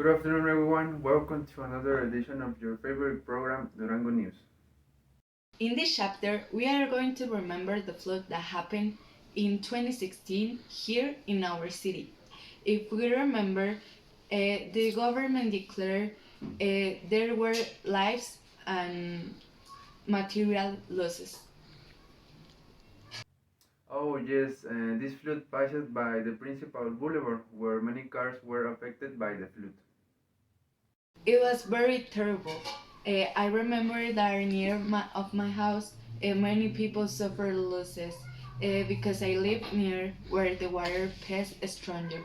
Good afternoon, everyone. Welcome to another edition of your favorite program, Durango News. In this chapter, we are going to remember the flood that happened in 2016 here in our city. If we remember, the government declared there were lives and material losses. Oh, yes, this flood passed by the principal boulevard where many cars were affected by the flood. It was very terrible. I remember that near of my house, many people suffered losses because I live near where the water passed stronger.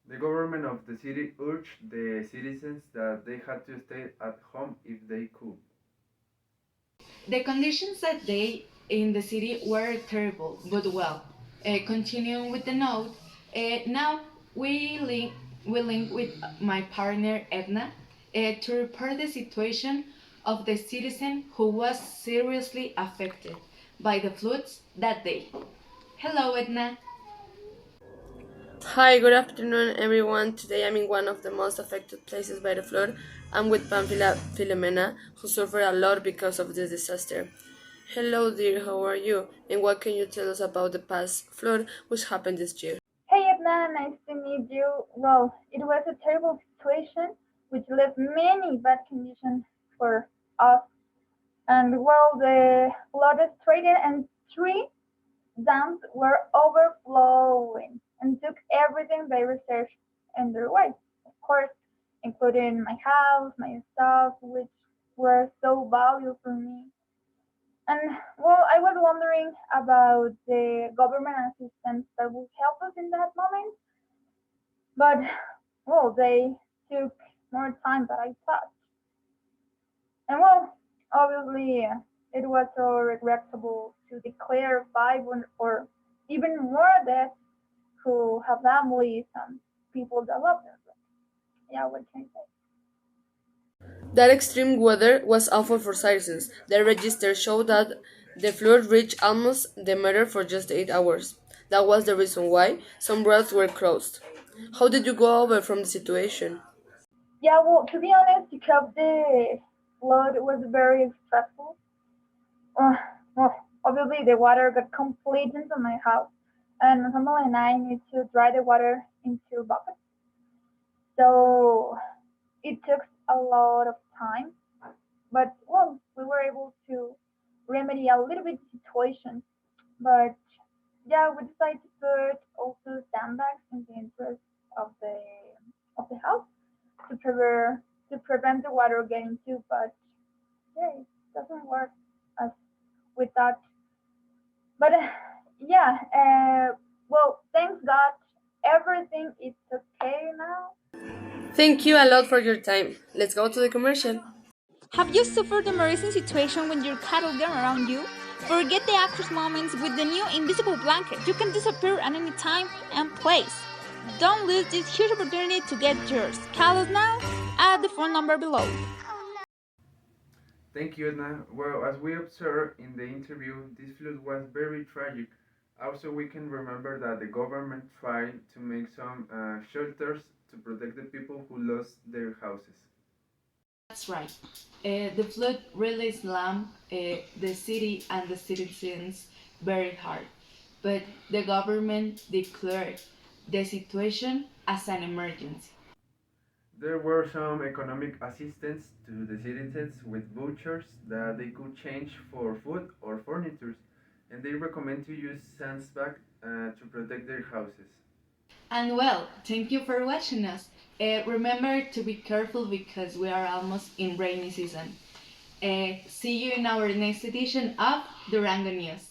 The government of the city urged the citizens that they had to stay at home if they could. The conditions that day in the city were terrible, but well. Continuing with the note, now we link with my partner Edna to report the situation of the citizen who was seriously affected by the floods that day. Hello, Edna. Hi, good afternoon, everyone. Today I'm in one of the most affected places by the flood. I'm with Pamphila Filomena, who suffered a lot because of this disaster. Hello, dear, how are you? And what can you tell us about the past flood which happened this year? Hey Edna, nice to meet you. Well, it was a terrible situation which left many bad conditions for us. And well, the flooded street and three dams were overflowing and took everything they researched in their way. Of course, including my house, my stuff, which were so valuable for me. And well, I was wondering about the government assistance that would help us in that moment, but well, they took more time than I thought. And well, obviously, it was so regrettable to declare five or even more deaths who have families and people that love them. But yeah, what can I say? That extreme weather was awful for citizens. The register showed that the flood reached almost the meter for just 8 hours. That was the reason why some roads were closed. How did you go over from the situation? Yeah, well, to be honest, because the flood was very stressful. Uh, well, obviously, the water got complete into my house, and my family and I need to dry the water into buckets. So it took a lot of time, but well, we were able to remedy a little bit the situation. But yeah, we decided to put also sandbags in the interest of the house to prevent the water getting to. But yeah, it doesn't work as we thought. But yeah, well, thanks God, everything is okay now. Thank you a lot for your time. Let's go to the commercial. Have you suffered a embarrassing situation when your cat or girl around you? Forget the awkward moments with the new invisible blanket. You can disappear at any time and place. Don't lose this huge opportunity to get yours. Call us now at the phone number below. Thank you, Edna. Well, as we observed in the interview, this flood was very tragic. Also, we can remember that the government tried to make some shelters to protect the people who lost their houses. That's right. The flood really slammed the city and the citizens very hard, but the government declared the situation as an emergency. There were some economic assistance to the citizens with vouchers that they could change for food or furniture, and they recommend to use sandbag to protect their houses. And well, thank you for watching us. Remember to be careful because we are almost in rainy season. See you in our next edition of Durango News.